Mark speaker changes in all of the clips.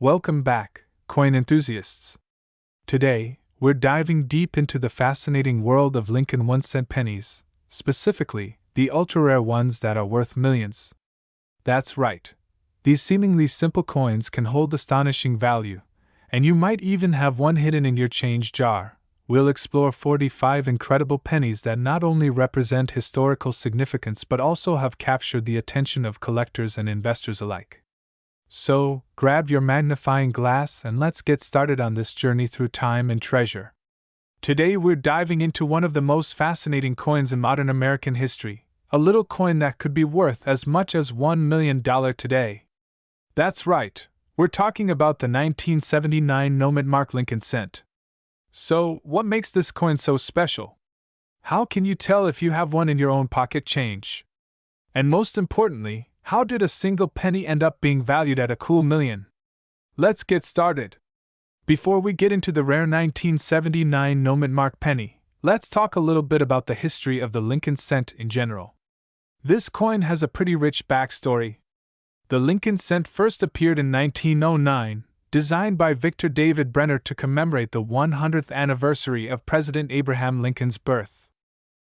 Speaker 1: Welcome back, coin enthusiasts. Today, we're diving deep into the fascinating world of Lincoln 1-cent pennies, specifically, the ultra-rare ones that are worth millions. That's right. These seemingly simple coins can hold astonishing value, and you might even have one hidden in your change jar. We'll explore 45 incredible pennies that not only represent historical significance but also have captured the attention of collectors and investors alike. So, grab your magnifying glass and let's get started on this journey through time and treasure. Today we're diving into one of the most fascinating coins in modern American history, a little coin that could be worth as much as $1 million today. That's right, we're talking about the 1979 no-mint mark Lincoln cent. So, what makes this coin so special? How can you tell if you have one in your own pocket change? And most importantly, how did a single penny end up being valued at a cool $1 million? Let's get started. Before we get into the rare 1979 no-mint mark penny, let's talk a little bit about the history of the Lincoln cent in general. This coin has a pretty rich backstory. The Lincoln cent first appeared in 1909, designed by Victor David Brenner to commemorate the 100th anniversary of President Abraham Lincoln's birth.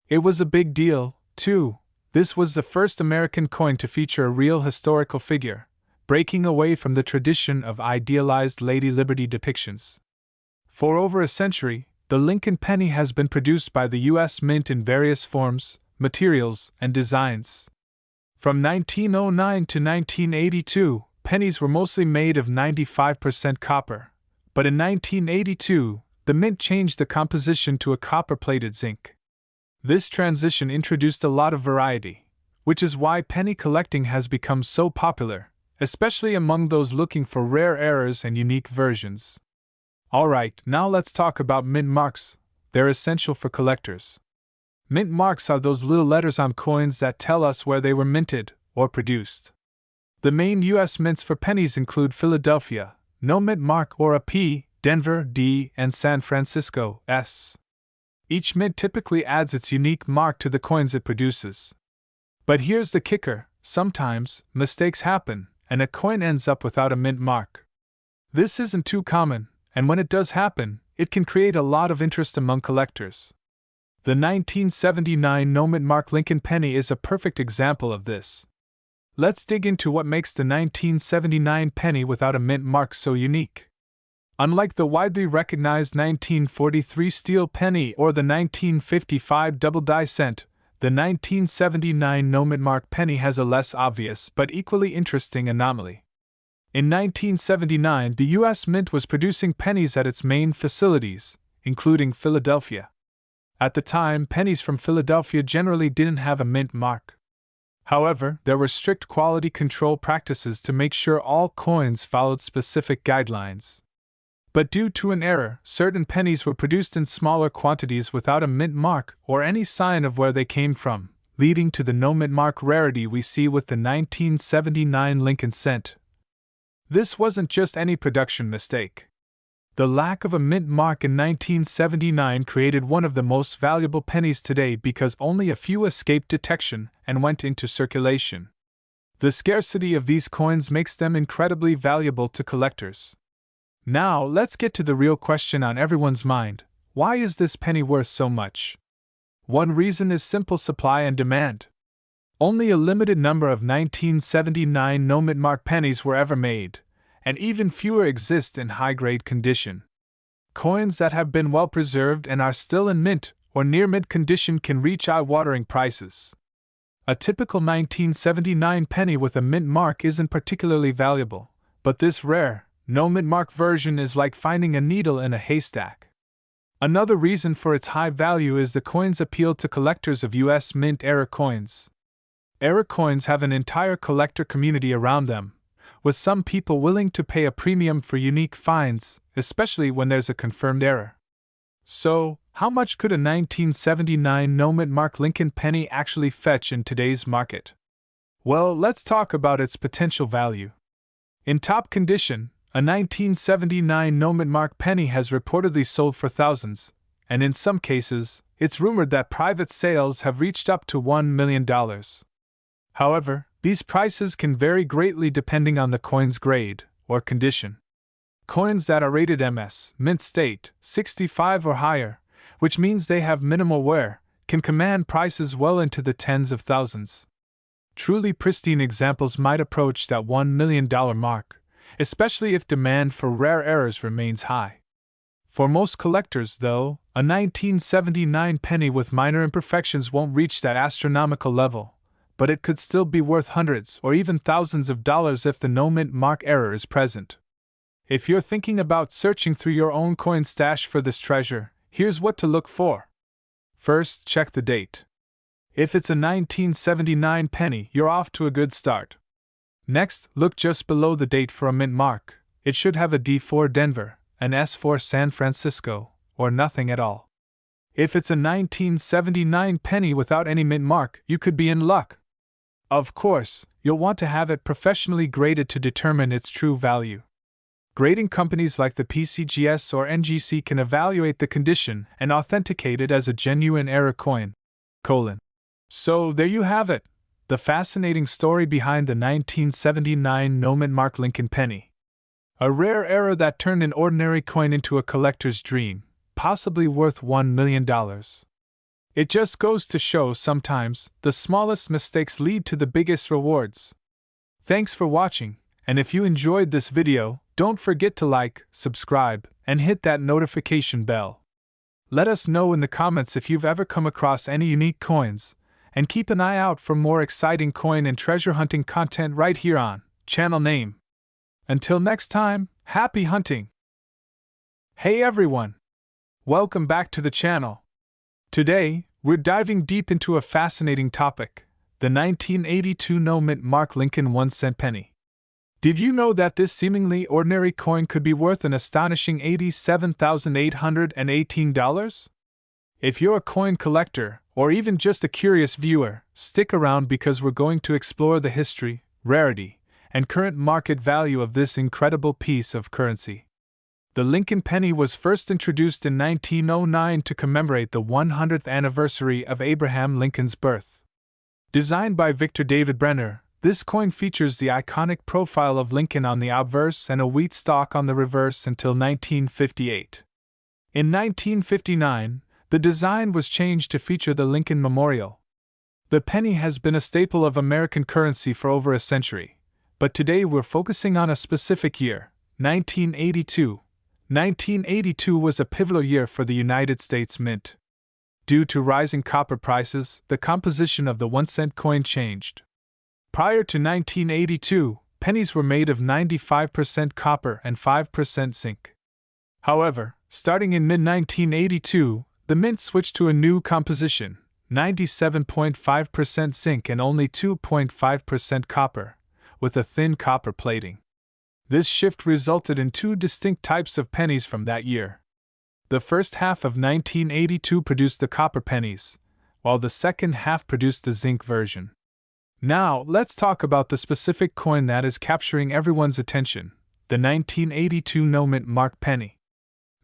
Speaker 1: It was a big deal, too. This was the first American coin to feature a real historical figure, breaking away from the tradition of idealized Lady Liberty depictions. For over a century, the Lincoln penny has been produced by the U.S. Mint in various forms, materials, and designs. From 1909 to 1982, pennies were mostly made of 95% copper, but in 1982, the Mint changed the composition to a copper-plated zinc. This transition introduced a lot of variety, which is why penny collecting has become so popular, especially among those looking for rare errors and unique versions. Alright, now let's talk about mint marks. They're essential for collectors. Mint marks are those little letters on coins that tell us where they were minted or produced. The main U.S. mints for pennies include Philadelphia, no mint mark or a P, Denver, D, and San Francisco, S. Each mint typically adds its unique mark to the coins it produces. But here's the kicker, sometimes, mistakes happen, and a coin ends up without a mint mark. This isn't too common, and when it does happen, it can create a lot of interest among collectors. The 1979 no-mint mark Lincoln penny is a perfect example of this. Let's dig into what makes the 1979 penny without a mint mark so unique. Unlike the widely recognized 1943 steel penny or the 1955 double-die cent, the 1979 no-mint mark penny has a less obvious but equally interesting anomaly. In 1979, the U.S. Mint was producing pennies at its main facilities, including Philadelphia. At the time, pennies from Philadelphia generally didn't have a mint mark. However, there were strict quality control practices to make sure all coins followed specific guidelines. But due to an error, certain pennies were produced in smaller quantities without a mint mark or any sign of where they came from, leading to the no-mint mark rarity we see with the 1979 Lincoln cent. This wasn't just any production mistake. The lack of a mint mark in 1979 created one of the most valuable pennies today because only a few escaped detection and went into circulation. The scarcity of these coins makes them incredibly valuable to collectors. Now, let's get to the real question on everyone's mind. Why is this penny worth so much? One reason is simple supply and demand. Only a limited number of 1979 no-mint mark pennies were ever made, and even fewer exist in high-grade condition. Coins that have been well preserved and are still in mint or near mint condition can reach eye-watering prices. A typical 1979 penny with a mint mark isn't particularly valuable, but this rare, no-mint mark version is like finding a needle in a haystack. Another reason for its high value is the coin's appeal to collectors of U.S. Mint-era coins. Era coins have an entire collector community around them, with some people willing to pay a premium for unique finds, especially when there's a confirmed error. So, how much could a 1979 no-mint mark Lincoln penny actually fetch in today's market? Well, let's talk about its potential value. In top condition, a 1979 no-mint mark penny has reportedly sold for thousands, and in some cases, it's rumored that private sales have reached up to $1 million. However, these prices can vary greatly depending on the coin's grade or condition. Coins that are rated MS, mint state, 65 or higher, which means they have minimal wear, can command prices well into the tens of thousands. Truly pristine examples might approach that $1 million mark, especially if demand for rare errors remains high. For most collectors, though, a 1979 penny with minor imperfections won't reach that astronomical level, but it could still be worth hundreds or even thousands of dollars if the no mint mark error is present. If you're thinking about searching through your own coin stash for this treasure, here's what to look for. First, check the date. If it's a 1979 penny, you're off to a good start. Next, look just below the date for a mint mark. It should have a D for Denver, an S for San Francisco, or nothing at all. If it's a 1979 penny without any mint mark, you could be in luck. Of course, you'll want to have it professionally graded to determine its true value. Grading companies like the PCGS or NGC can evaluate the condition and authenticate it as a genuine error coin. So there you have it, the fascinating story behind the 1979 no mint mark Lincoln penny. A rare error that turned an ordinary coin into a collector's dream, possibly worth $1 million. It just goes to show sometimes the smallest mistakes lead to the biggest rewards. Thanks for watching, and if you enjoyed this video, don't forget to like, subscribe, and hit that notification bell. Let us know in the comments if you've ever come across any unique coins, and keep an eye out for more exciting coin and treasure hunting content right here on Channel Name. Until next time, happy hunting! Hey everyone! Welcome back to the channel. Today, we're diving deep into a fascinating topic, the 1982 no mint mark Lincoln 1-cent penny. Did you know that this seemingly ordinary coin could be worth an astonishing $87,818? If you're a coin collector, or even just a curious viewer, stick around because we're going to explore the history, rarity, and current market value of this incredible piece of currency. The Lincoln penny was first introduced in 1909 to commemorate the 100th anniversary of Abraham Lincoln's birth. Designed by Victor David Brenner, this coin features the iconic profile of Lincoln on the obverse and a wheat stalk on the reverse until 1958. In 1959, the design was changed to feature the Lincoln Memorial. The penny has been a staple of American currency for over a century, but today we're focusing on a specific year, 1982. 1982 was a pivotal year for the United States Mint. Due to rising copper prices, the composition of the 1-cent coin changed. Prior to 1982, pennies were made of 95% copper and 5% zinc. However, starting in mid-1982, the mint switched to a new composition, 97.5% zinc and only 2.5% copper, with a thin copper plating. This shift resulted in two distinct types of pennies from that year. The first half of 1982 produced the copper pennies, while the second half produced the zinc version. Now, let's talk about the specific coin that is capturing everyone's attention, the 1982 no mint mark penny.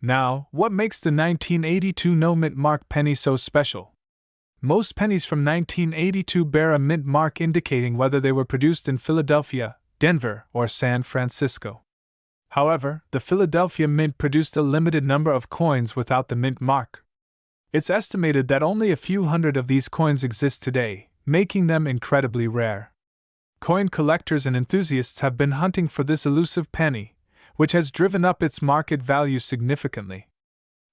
Speaker 1: Now, what makes the 1982 no mint mark penny so special? Most pennies from 1982 bear a mint mark indicating whether they were produced in Philadelphia, Denver, or San Francisco. However, the Philadelphia Mint produced a limited number of coins without the mint mark. It's estimated that only a few hundred of these coins exist today, making them incredibly rare. Coin collectors and enthusiasts have been hunting for this elusive penny, which has driven up its market value significantly.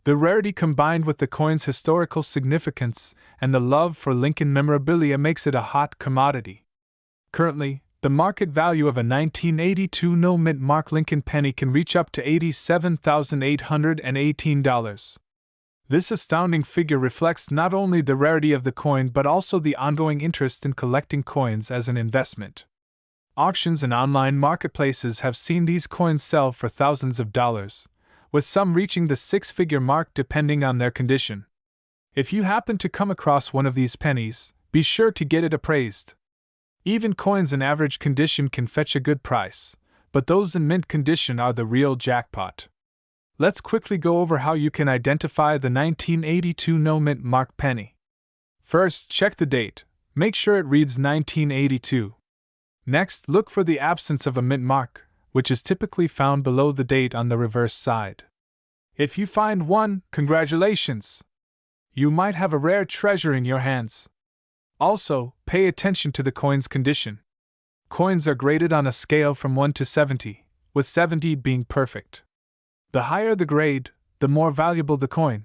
Speaker 1: The rarity combined with the coin's historical significance and the love for Lincoln memorabilia makes it a hot commodity. Currently, the market value of a 1982 no mint mark Lincoln penny can reach up to $87,818. This astounding figure reflects not only the rarity of the coin but also the ongoing interest in collecting coins as an investment. Auctions and online marketplaces have seen these coins sell for thousands of dollars, with some reaching the six-figure mark depending on their condition. If you happen to come across one of these pennies, be sure to get it appraised. Even coins in average condition can fetch a good price, but those in mint condition are the real jackpot. Let's quickly go over how you can identify the 1982 no mint mark penny. First, check the date. Make sure it reads 1982. Next, look for the absence of a mint mark, which is typically found below the date on the reverse side. If you find one, congratulations! You might have a rare treasure in your hands. Also, pay attention to the coin's condition. Coins are graded on a scale from 1 to 70, with 70 being perfect. The higher the grade, the more valuable the coin.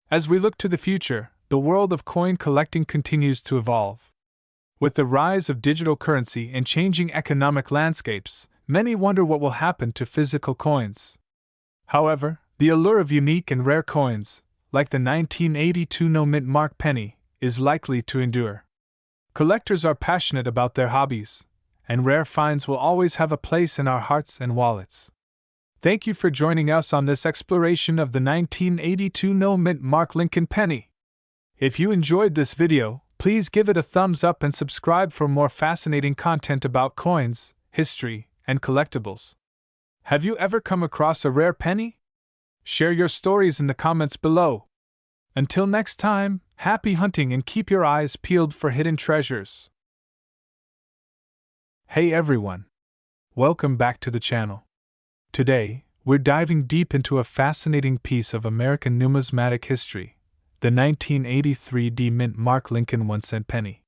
Speaker 1: As we look to the future, the world of coin collecting continues to evolve. With the rise of digital currency and changing economic landscapes, many wonder what will happen to physical coins. However, the allure of unique and rare coins, like the 1982 no-mint mark penny, is likely to endure. Collectors are passionate about their hobbies, and rare finds will always have a place in our hearts and wallets. Thank you for joining us on this exploration of the 1982 no-mint mark Lincoln penny. If you enjoyed this video, please give it a thumbs up and subscribe for more fascinating content about coins, history, and collectibles. Have you ever come across a rare penny? Share your stories in the comments below. Until next time, happy hunting and keep your eyes peeled for hidden treasures. Hey everyone! Welcome back to the channel. Today, we're diving deep into a fascinating piece of American numismatic history, the 1983 D-Mint mark Lincoln 1-cent penny.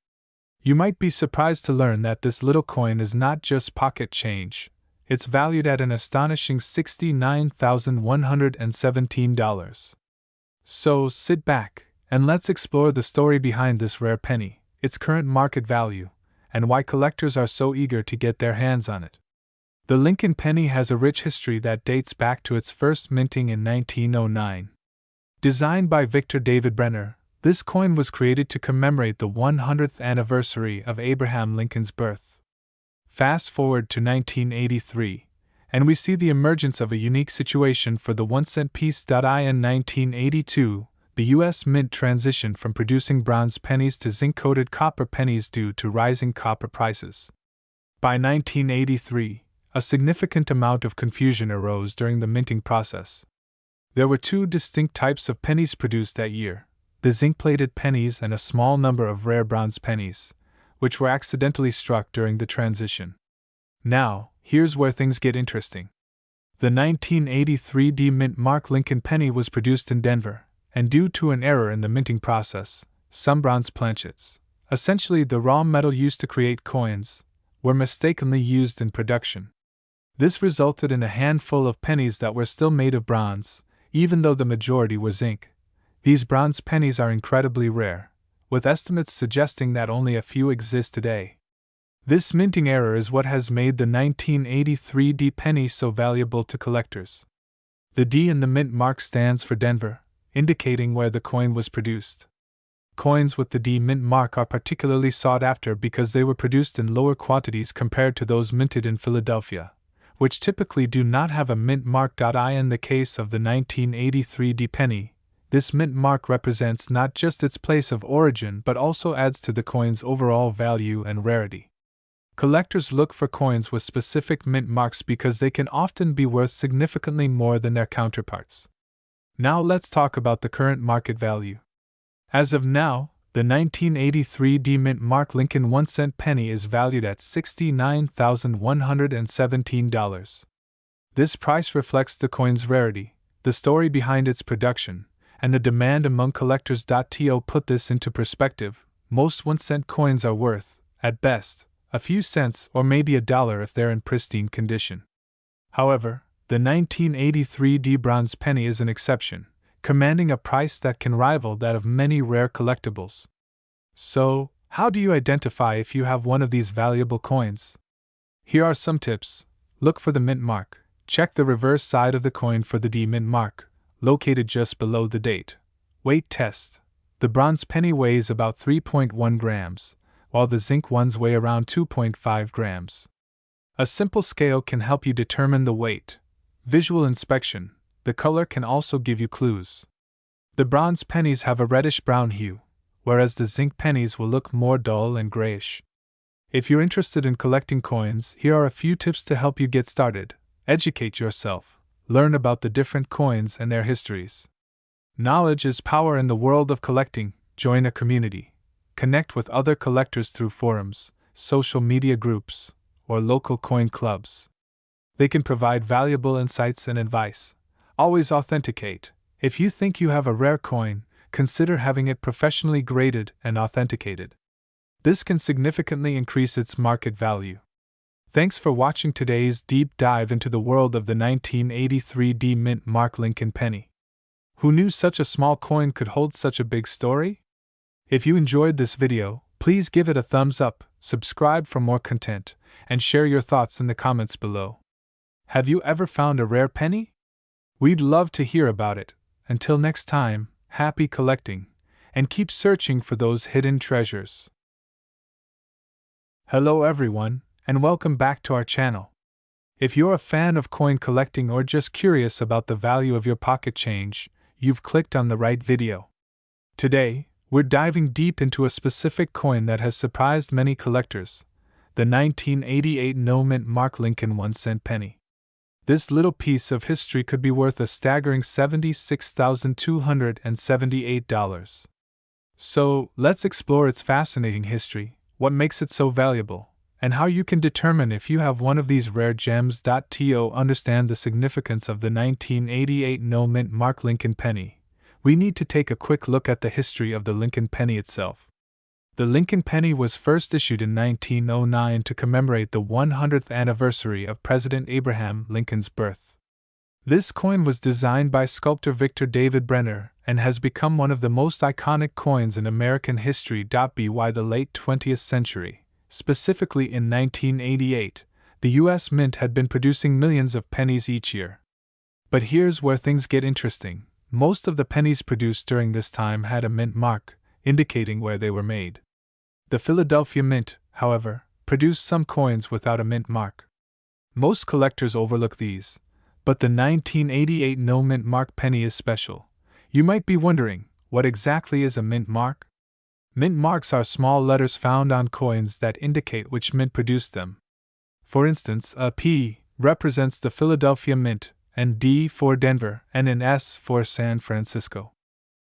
Speaker 1: You might be surprised to learn that this little coin is not just pocket change. It's valued at an astonishing $69,117. So sit back, and let's explore the story behind this rare penny, its current market value, and why collectors are so eager to get their hands on it. The Lincoln penny has a rich history that dates back to its first minting in 1909. Designed by Victor David Brenner, this coin was created to commemorate the 100th anniversary of Abraham Lincoln's birth. Fast forward to 1983, and we see the emergence of a unique situation for the 1-cent piece. In 1982, the U.S. Mint transitioned from producing bronze pennies to zinc-coated copper pennies due to rising copper prices. By 1983, a significant amount of confusion arose during the minting process. There were two distinct types of pennies produced that year: the zinc-plated pennies and a small number of rare bronze pennies, which were accidentally struck during the transition. Now, here's where things get interesting. The 1983 D-Mint mark Lincoln penny was produced in Denver, and due to an error in the minting process, some bronze planchets, essentially the raw metal used to create coins, were mistakenly used in production. This resulted in a handful of pennies that were still made of bronze, even though the majority were zinc. These bronze pennies are incredibly rare, with estimates suggesting that only a few exist today. This minting error is what has made the 1983 D penny so valuable to collectors. The D in the mint mark stands for Denver, indicating where the coin was produced. Coins with the D mint mark are particularly sought after because they were produced in lower quantities compared to those minted in Philadelphia, which typically do not have a mint mark. In the case of the 1983 D penny, this mint mark represents not just its place of origin but also adds to the coin's overall value and rarity. Collectors look for coins with specific mint marks because they can often be worth significantly more than their counterparts. Now let's talk about the current market value. As of now, the 1983 D-Mint mark Lincoln 1-cent penny is valued at $69,117. This price reflects the coin's rarity, the story behind its production, and the demand among collectors. To put this into perspective, most 1-cent coins are worth, at best, a few cents or maybe $1 if they're in pristine condition. However, the 1983 D bronze penny is an exception, commanding a price that can rival that of many rare collectibles. So, how do you identify if you have one of these valuable coins? Here are some tips. Look for the mint mark. Check the reverse side of the coin for the D mint mark, located just below the date. Weight test. The bronze penny weighs about 3.1 grams, while the zinc ones weigh around 2.5 grams. A simple scale can help you determine the weight. Visual inspection. The color can also give you clues. The bronze pennies have a reddish-brown hue, whereas the zinc pennies will look more dull and grayish. If you're interested in collecting coins, here are a few tips to help you get started. Educate yourself. Learn about the different coins and their histories. Knowledge is power in the world of collecting. Join a community. Connect with other collectors through forums, social media groups, or local coin clubs. They can provide valuable insights and advice. Always authenticate. If you think you have a rare coin, consider having it professionally graded and authenticated. This can significantly increase its market value. Thanks for watching today's deep dive into the world of the 1983 D Mint Mark Lincoln penny. Who knew such a small coin could hold such a big story? If you enjoyed this video, please give it a thumbs up, subscribe for more content, and share your thoughts in the comments below. Have you ever found a rare penny? We'd love to hear about it. Until next time, happy collecting, and keep searching for those hidden treasures. Hello everyone, and welcome back to our channel. If you're a fan of coin collecting or just curious about the value of your pocket change, you've clicked on the right video. Today, we're diving deep into a specific coin that has surprised many collectors, the 1988 no-mint Mark Lincoln 1-cent penny. This little piece of history could be worth a staggering $76,278. So, let's explore its fascinating history, what makes it so valuable, and how you can determine if you have one of these rare gems. To understand the significance of the 1988 no-mint Mark Lincoln penny, we need to take a quick look at the history of the Lincoln penny itself. The Lincoln penny was first issued in 1909 to commemorate the 100th anniversary of President Abraham Lincoln's birth. This coin was designed by sculptor Victor David Brenner and has become one of the most iconic coins in American history. By the late 20th century, specifically in 1988, the U.S. Mint had been producing millions of pennies each year. But here's where things get interesting. Most of the pennies produced during this time had a mint mark, indicating where they were made. The Philadelphia Mint, however, produced some coins without a mint mark. Most collectors overlook these, but the 1988 no-mint mark penny is special. You might be wondering, what exactly is a mint mark? Mint marks are small letters found on coins that indicate which mint produced them. For instance, a P represents the Philadelphia Mint, and D for Denver, and an S for San Francisco.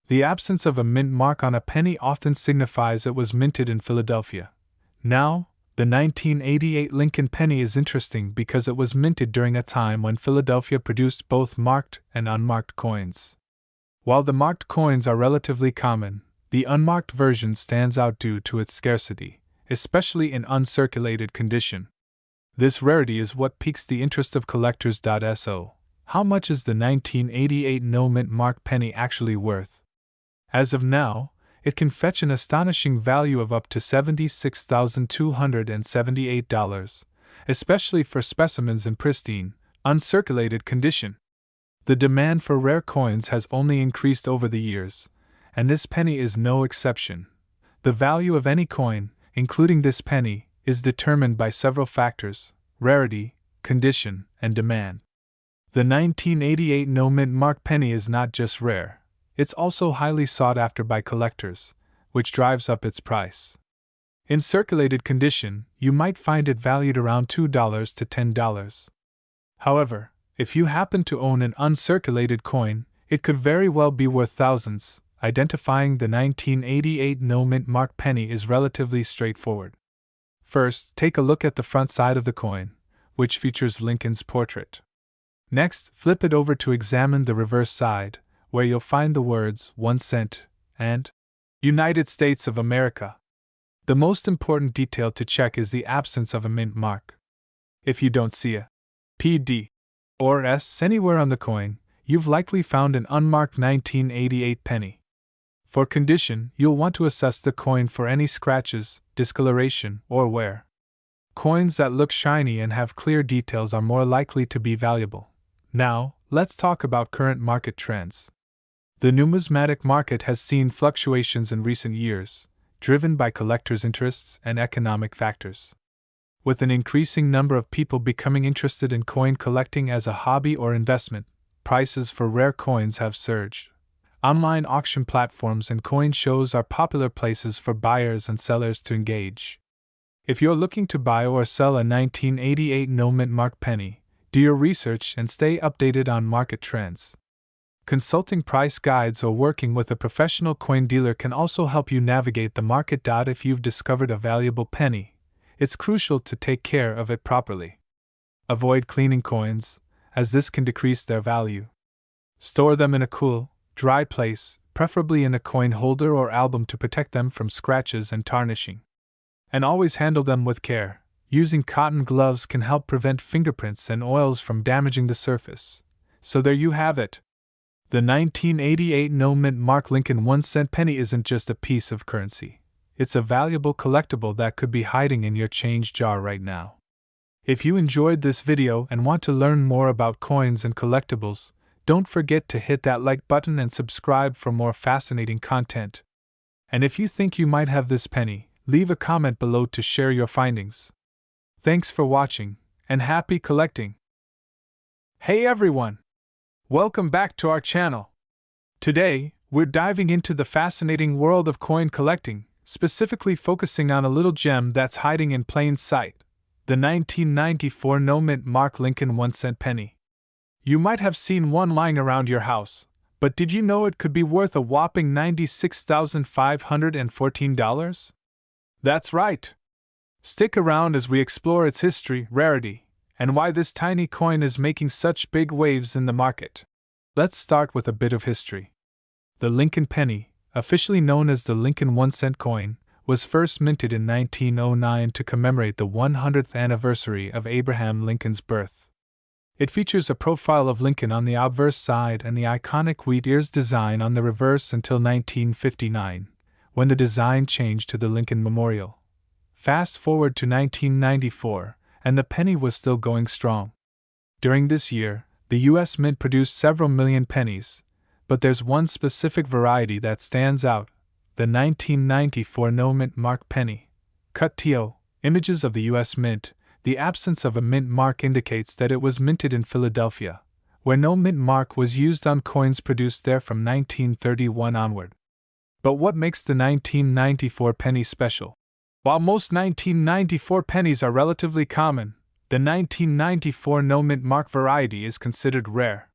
Speaker 1: The absence of a mint mark on a penny often signifies it was minted in Philadelphia. Now, the 1988 Lincoln penny is interesting because it was minted during a time when Philadelphia produced both marked and unmarked coins. While the marked coins are relatively common, the unmarked version stands out due to its scarcity, especially in uncirculated condition. This rarity is what piques the interest of collectors. So, how much is the 1988 no-mint mark penny actually worth? As of now, it can fetch an astonishing value of up to $76,278, especially for specimens in pristine, uncirculated condition. The demand for rare coins has only increased over the years, and this penny is no exception. The value of any coin, including this penny, is determined by several factors: rarity, condition, and demand. The 1988 no-mint mark penny is not just rare. It's also highly sought after by collectors, which drives up its price. In circulated condition, you might find it valued around $2 to $10. However, if you happen to own an uncirculated coin, it could very well be worth thousands. Identifying the 1988 no-mint mark penny is relatively straightforward. First, take a look at the front side of the coin, which features Lincoln's portrait. Next, flip it over to examine the reverse side, where you'll find the words 1 cent and United States of America. The most important detail to check is the absence of a mint mark. If you don't see a PD or S anywhere on the coin, you've likely found an unmarked 1988 penny. For condition, you'll want to assess the coin for any scratches, discoloration, or wear. Coins that look shiny and have clear details are more likely to be valuable. Now, let's talk about current market trends. The numismatic market has seen fluctuations in recent years, driven by collectors' interests and economic factors. With an increasing number of people becoming interested in coin collecting as a hobby or investment, prices for rare coins have surged. Online auction platforms and coin shows are popular places for buyers and sellers to engage. If you're looking to buy or sell a 1988 no-mint mark penny, do your research and stay updated on market trends. Consulting price guides or working with a professional coin dealer can also help you navigate the market. If you've discovered a valuable penny, it's crucial to take care of it properly. Avoid cleaning coins, as this can decrease their value. Store them in a cool, dry place, preferably in a coin holder or album to protect them from scratches and tarnishing. And always handle them with care. Using cotton gloves can help prevent fingerprints and oils from damaging the surface. So there you have it. The 1988 no-mint mark Lincoln 1-cent penny isn't just a piece of currency. It's a valuable collectible that could be hiding in your change jar right now. If you enjoyed this video and want to learn more about coins and collectibles, don't forget to hit that like button and subscribe for more fascinating content. And if you think you might have this penny, leave a comment below to share your findings. Thanks for watching, and happy collecting! Hey everyone! Welcome back to our channel. Today, we're diving into the fascinating world of coin collecting, specifically focusing on a little gem that's hiding in plain sight, the 1994 no-mint mark Lincoln 1-cent penny. You might have seen one lying around your house, but did you know it could be worth a whopping $96,514? That's right! Stick around as we explore its history, rarity, and why this tiny coin is making such big waves in the market. Let's start with a bit of history. The Lincoln penny, officially known as the Lincoln 1-cent coin, was first minted in 1909 to commemorate the 100th anniversary of Abraham Lincoln's birth. It features a profile of Lincoln on the obverse side and the iconic wheat ears design on the reverse until 1959, when the design changed to the Lincoln Memorial. Fast forward to 1994, and the penny was still going strong. During this year, the U.S. Mint produced several million pennies, but there's one specific variety that stands out: the 1994 no-mint mark penny. Cut TO, images of the U.S. Mint. The absence of a mint mark indicates that it was minted in Philadelphia, where no mint mark was used on coins produced there from 1931 onward. But what makes the 1994 penny special? While most 1994 pennies are relatively common, the 1994 no-mint mark variety is considered rare.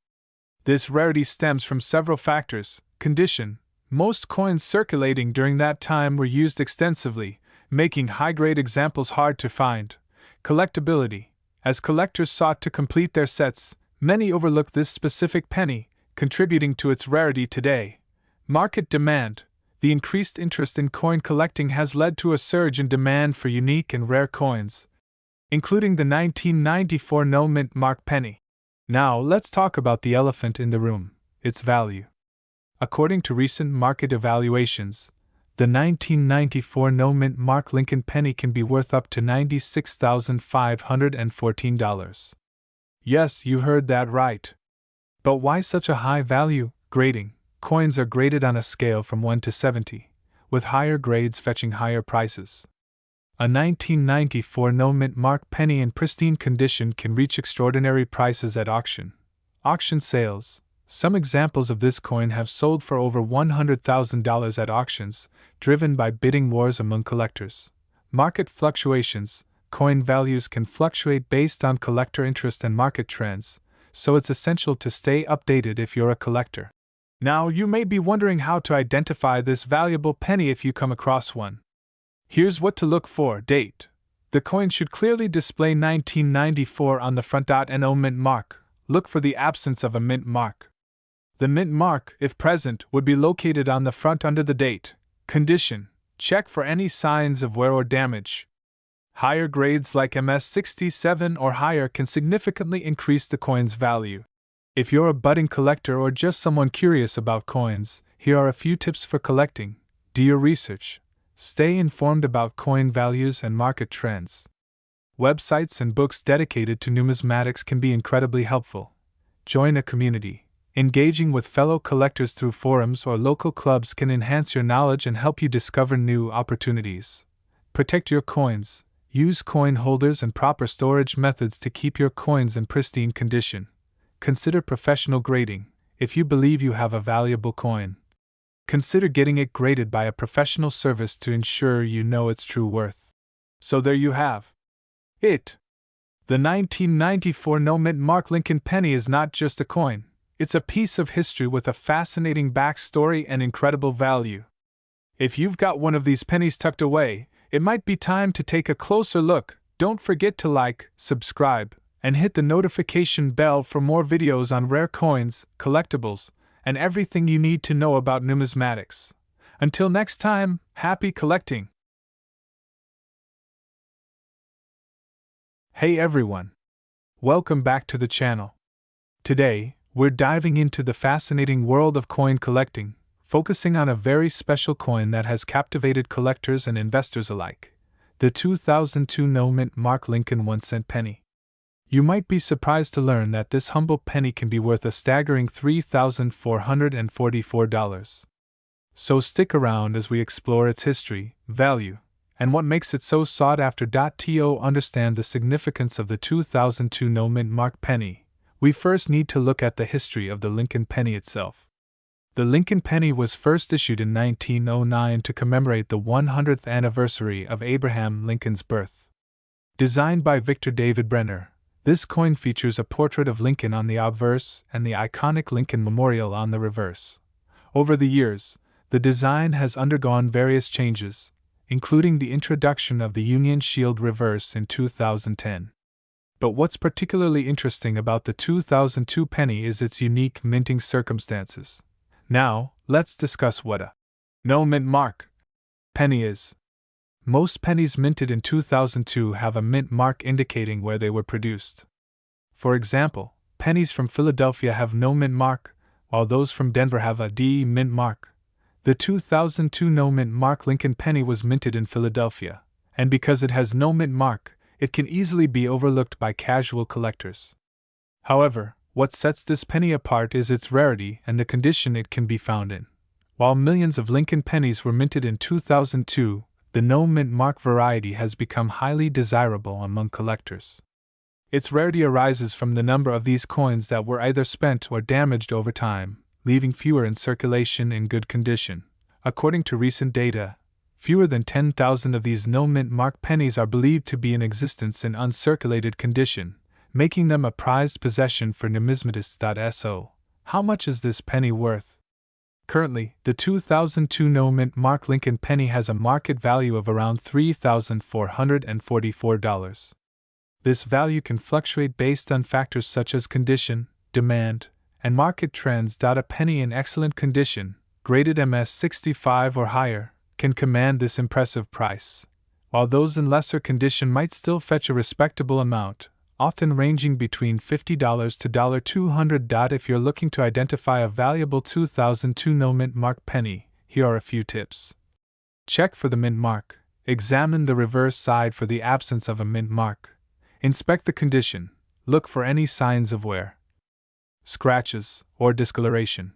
Speaker 1: This rarity stems from several factors. Condition: most coins circulating during that time were used extensively, making high-grade examples hard to find. Collectability: as collectors sought to complete their sets, many overlooked this specific penny, contributing to its rarity today. Market demand: the increased interest in coin collecting has led to a surge in demand for unique and rare coins, including the 1994 no-mint mark penny. Now let's talk about the elephant in the room: its value. According to recent market evaluations, the 1994 no-mint mark Lincoln penny can be worth up to $96,514. Yes, you heard that right. But why such a high value? Grading: coins are graded on a scale from 1 to 70, with higher grades fetching higher prices. A 1994 no-mint mark penny in pristine condition can reach extraordinary prices at auction. Auction sales: some examples of this coin have sold for over $100,000 at auctions, driven by bidding wars among collectors. Market fluctuations: coin values can fluctuate based on collector interest and market trends, so it's essential to stay updated if you're a collector. Now, you may be wondering how to identify this valuable penny if you come across one. Here's what to look for. Date: the coin should clearly display 1994 on the front. No mint mark: look for the absence of a mint mark. The mint mark, if present, would be located on the front under the date. Condition: check for any signs of wear or damage. Higher grades like MS67 or higher can significantly increase the coin's value. If you're a budding collector or just someone curious about coins, here are a few tips for collecting. Do your research. Stay informed about coin values and market trends. Websites and books dedicated to numismatics can be incredibly helpful. Join a community. Engaging with fellow collectors through forums or local clubs can enhance your knowledge and help you discover new opportunities. Protect your coins. Use coin holders and proper storage methods to keep your coins in pristine condition. Consider professional grading. If you believe you have a valuable coin, consider getting it graded by a professional service to ensure you know its true worth. So there you have it. The 1994 no-mint mark Lincoln penny is not just a coin, it's a piece of history with a fascinating backstory and incredible value. If you've got one of these pennies tucked away, it might be time to take a closer look. Don't forget to like, subscribe, and hit the notification bell for more videos on rare coins, collectibles, and everything you need to know about numismatics. Until next time, happy collecting! Hey everyone! Welcome back to the channel. Today, we're diving into the fascinating world of coin collecting, focusing on a very special coin that has captivated collectors and investors alike: the 2002 no-mint mark Lincoln 1-cent penny. You might be surprised to learn that this humble penny can be worth a staggering $3,444. So stick around as we explore its history, value, and what makes it so sought after. To understand the significance of the 2002 no-mint mark penny, we first need to look at the history of the Lincoln penny itself. The Lincoln penny was first issued in 1909 to commemorate the 100th anniversary of Abraham Lincoln's birth. Designed by Victor David Brenner, this coin features a portrait of Lincoln on the obverse and the iconic Lincoln Memorial on the reverse. Over the years, the design has undergone various changes, including the introduction of the Union Shield reverse in 2010. But what's particularly interesting about the 2002 penny is its unique minting circumstances. Now, let's discuss what a no-mint mark penny is. Most pennies minted in 2002 have a mint mark indicating where they were produced. For example, pennies from Philadelphia have no mint mark, while those from Denver have a D mint mark. The 2002 no mint mark Lincoln penny was minted in Philadelphia, and because it has no mint mark, it can easily be overlooked by casual collectors. However, what sets this penny apart is its rarity and the condition it can be found in. While millions of Lincoln pennies were minted in 2002, the no-mint mark variety has become highly desirable among collectors. Its rarity arises from the number of these coins that were either spent or damaged over time, leaving fewer in circulation in good condition. According to recent data, fewer than 10,000 of these no-mint mark pennies are believed to be in existence in uncirculated condition, making them a prized possession for numismatists. So, how much is this penny worth? Currently, the 2002 no-mint mark Lincoln penny has a market value of around $3,444. This value can fluctuate based on factors such as condition, demand, and market trends. A penny in excellent condition, graded MS65 or higher, can command this impressive price, while those in lesser condition might still fetch a respectable amount, often ranging between $50 to $200. If you're looking to identify a valuable 2002 no-mint mark penny, here are a few tips. Check for the mint mark. Examine the reverse side for the absence of a mint mark. Inspect the condition. Look for any signs of wear, scratches, or discoloration.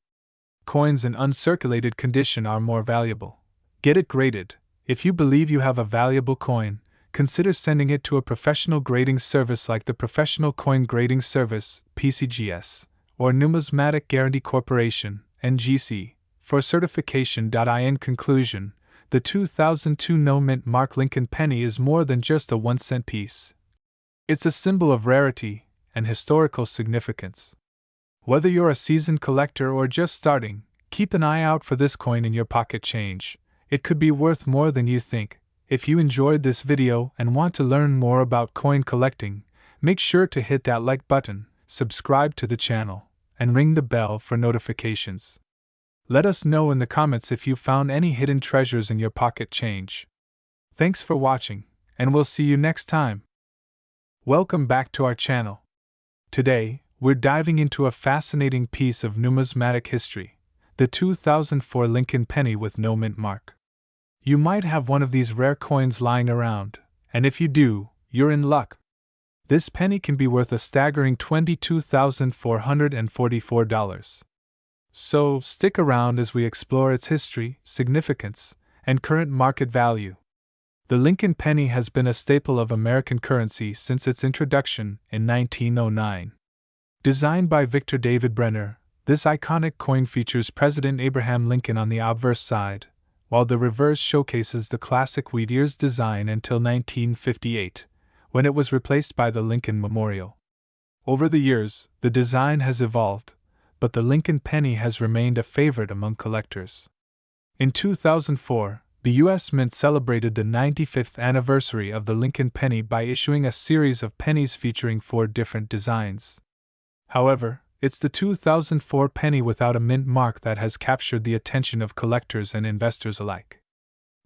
Speaker 1: Coins in uncirculated condition are more valuable. Get it graded. If you believe you have a valuable coin, consider sending it to a professional grading service like the Professional Coin Grading Service, PCGS, or Numismatic Guarantee Corporation, NGC, for certification. In conclusion, the 2002 no-mint mark Lincoln penny is more than just a 1-cent piece. It's a symbol of rarity and historical significance. Whether you're a seasoned collector or just starting, keep an eye out for this coin in your pocket change. It could be worth more than you think. If you enjoyed this video and want to learn more about coin collecting, make sure to hit that like button, subscribe to the channel, and ring the bell for notifications. Let us know in the comments if you found any hidden treasures in your pocket change. Thanks for watching, and we'll see you next time. Welcome back to our channel. Today, we're diving into a fascinating piece of numismatic history: the 2004 Lincoln penny with no mint mark. You might have one of these rare coins lying around, and if you do, you're in luck. This penny can be worth a staggering $22,444. So, stick around as we explore its history, significance, and current market value. The Lincoln penny has been a staple of American currency since its introduction in 1909. Designed by Victor David Brenner, this iconic coin features President Abraham Lincoln on the obverse side, while the reverse showcases the classic wheat ears design until 1958, when it was replaced by the Lincoln Memorial. Over the years, the design has evolved, but the Lincoln penny has remained a favorite among collectors. In 2004, the U.S. Mint celebrated the 95th anniversary of the Lincoln penny by issuing a series of pennies featuring 4 different designs. However, it's the 2004 penny without a mint mark that has captured the attention of collectors and investors alike.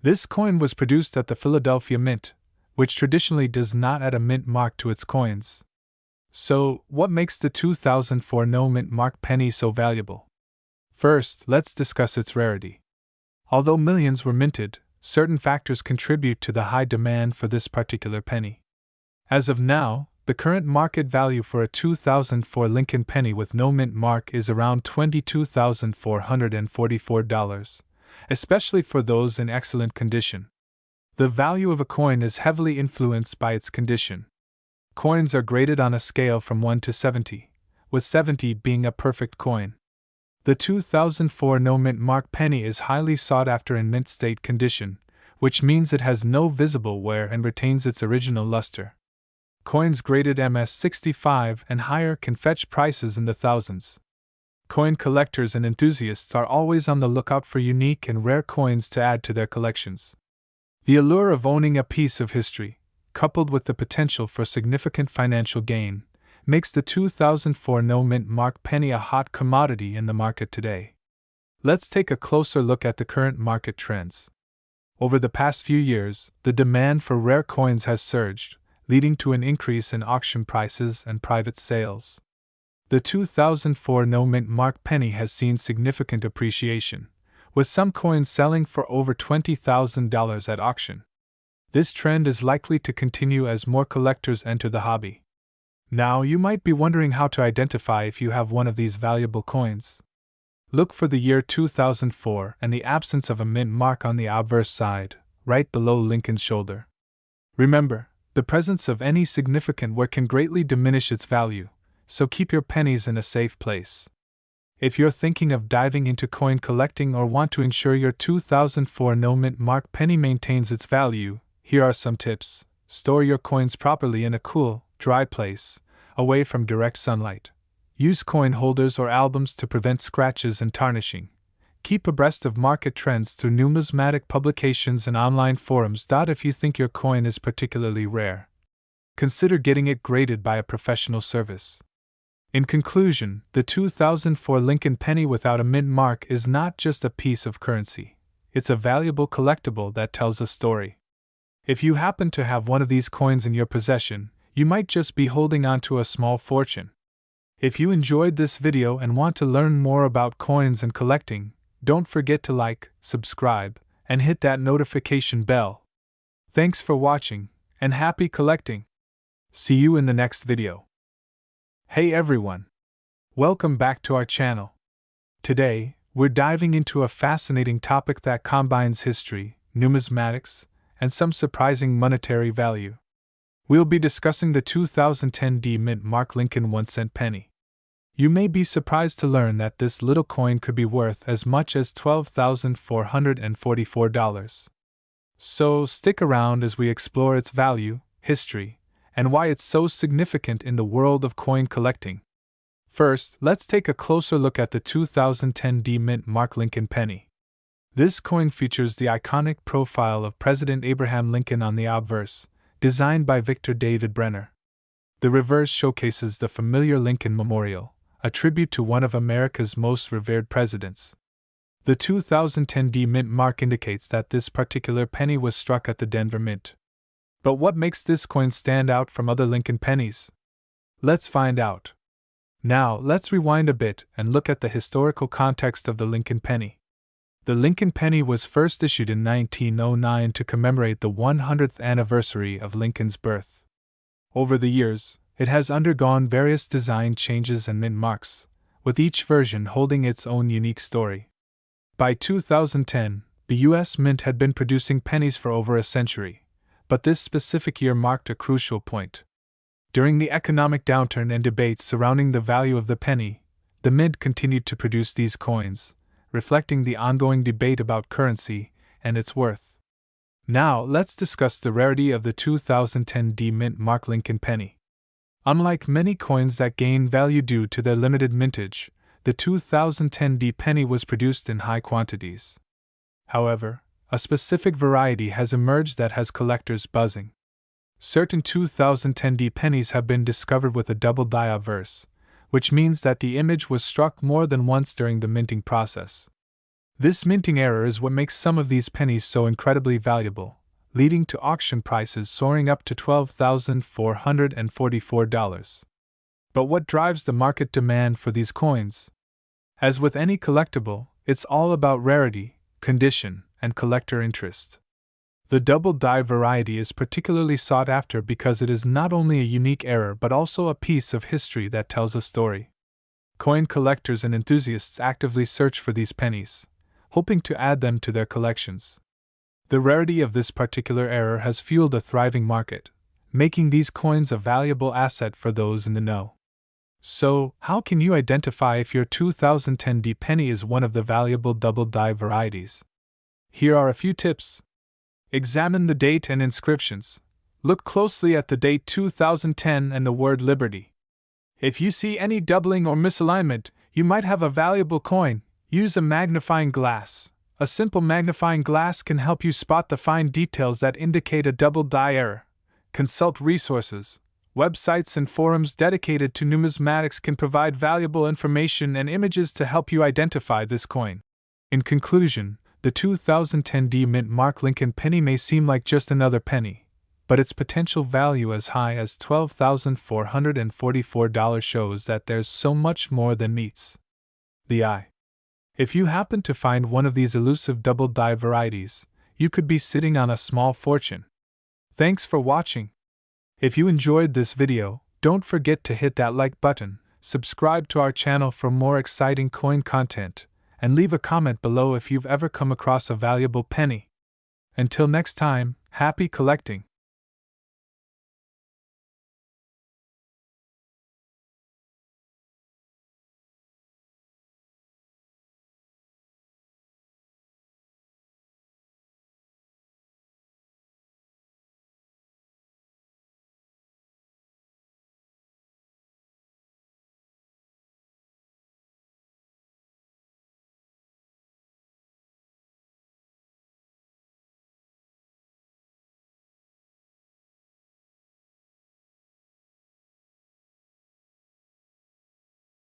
Speaker 1: This coin was produced at the Philadelphia Mint, which traditionally does not add a mint mark to its coins. So, what makes the 2004 no mint mark penny so valuable? First, let's discuss its rarity. Although millions were minted, certain factors contribute to the high demand for this particular penny. As of now, the current market value for a 2004 Lincoln penny with no mint mark is around $22,444, especially for those in excellent condition. The value of a coin is heavily influenced by its condition. Coins are graded on a scale from 1 to 70, with 70 being a perfect coin. The 2004 no mint mark penny is highly sought after in mint state condition, which means it has no visible wear and retains its original luster. Coins graded MS65 and higher can fetch prices in the thousands. Coin collectors and enthusiasts are always on the lookout for unique and rare coins to add to their collections. The allure of owning a piece of history, coupled with the potential for significant financial gain, makes the 2004 no mint mark penny a hot commodity in the market today. Let's take a closer look at the current market trends. Over the past few years, the demand for rare coins has surged, leading to an increase in auction prices and private sales. The 2004 no mint mark penny has seen significant appreciation, with some coins selling for over $20,000 at auction. This trend is likely to continue as more collectors enter the hobby. Now, you might be wondering how to identify if you have one of these valuable coins. Look for the year 2004 and the absence of a mint mark on the obverse side, right below Lincoln's shoulder. Remember, the presence of any significant wear can greatly diminish its value, so keep your pennies in a safe place. If you're thinking of diving into coin collecting or want to ensure your 2004 no mint mark penny maintains its value, here are some tips. Store your coins properly in a cool, dry place, away from direct sunlight. Use coin holders or albums to prevent scratches and tarnishing. Keep abreast of market trends through numismatic publications and online forums. If you think your coin is particularly rare, consider getting it graded by a professional service. In conclusion, the 2004 Lincoln penny without a mint mark is not just a piece of currency. It's a valuable collectible that tells a story. If you happen to have one of these coins in your possession, you might just be holding on to a small fortune. If you enjoyed this video and want to learn more about coins and collecting, don't forget to like, subscribe, and hit that notification bell. Thanks for watching, and happy collecting! See you in the next video. Hey everyone! Welcome back to our channel. Today, we're diving into a fascinating topic that combines history, numismatics, and some surprising monetary value. We'll be discussing the 2010 D mint mark Lincoln 1-cent penny. You may be surprised to learn that this little coin could be worth as much as $12,444. So stick around as we explore its value, history, and why it's so significant in the world of coin collecting. First, let's take a closer look at the 2010 D mint mark Lincoln penny. This coin features the iconic profile of President Abraham Lincoln on the obverse, designed by Victor David Brenner. The reverse showcases the familiar Lincoln Memorial, a tribute to one of America's most revered presidents. The 2010 D mint mark indicates that this particular penny was struck at the Denver Mint. But what makes this coin stand out from other Lincoln pennies? Let's find out. Now, let's rewind a bit and look at the historical context of the Lincoln penny. The Lincoln penny was first issued in 1909 to commemorate the 100th anniversary of Lincoln's birth. Over the years, it has undergone various design changes and mint marks, with each version holding its own unique story. By 2010, the U.S. Mint had been producing pennies for over a century, but this specific year marked a crucial point. During the economic downturn and debates surrounding the value of the penny, the Mint continued to produce these coins, reflecting the ongoing debate about currency and its worth. Now, let's discuss the rarity of the 2010 D mint mark Lincoln penny. Unlike many coins that gain value due to their limited mintage, the 2010 D penny was produced in high quantities. However, a specific variety has emerged that has collectors buzzing. Certain 2010D pennies have been discovered with a double die obverse, which means that the image was struck more than once during the minting process. This minting error is what makes some of these pennies so incredibly valuable, leading to auction prices soaring up to $12,444. But what drives the market demand for these coins? As with any collectible, it's all about rarity, condition, and collector interest. The double die variety is particularly sought after because it is not only a unique error but also a piece of history that tells a story. Coin collectors and enthusiasts actively search for these pennies, hoping to add them to their collections. The rarity of this particular error has fueled a thriving market, making these coins a valuable asset for those in the know. So, how can you identify if your 2010D penny is one of the valuable double die varieties? Here are a few tips. Examine the date and inscriptions. Look closely at the date 2010 and the word Liberty. If you see any doubling or misalignment, you might have a valuable coin. Use a magnifying glass. A simple magnifying glass can help you spot the fine details that indicate a double die error. Consult resources. Websites and forums dedicated to numismatics can provide valuable information and images to help you identify this coin. In conclusion, the 2010D Mint Mark Lincoln penny may seem like just another penny, but its potential value as high as $12,444 shows that there's so much more than meets the eye. If you happen to find one of these elusive double die varieties, you could be sitting on a small fortune. Thanks for watching. If you enjoyed this video, don't forget to hit that like button, subscribe to our channel for more exciting coin content, and leave a comment below if you've ever come across a valuable penny. Until next time, happy collecting!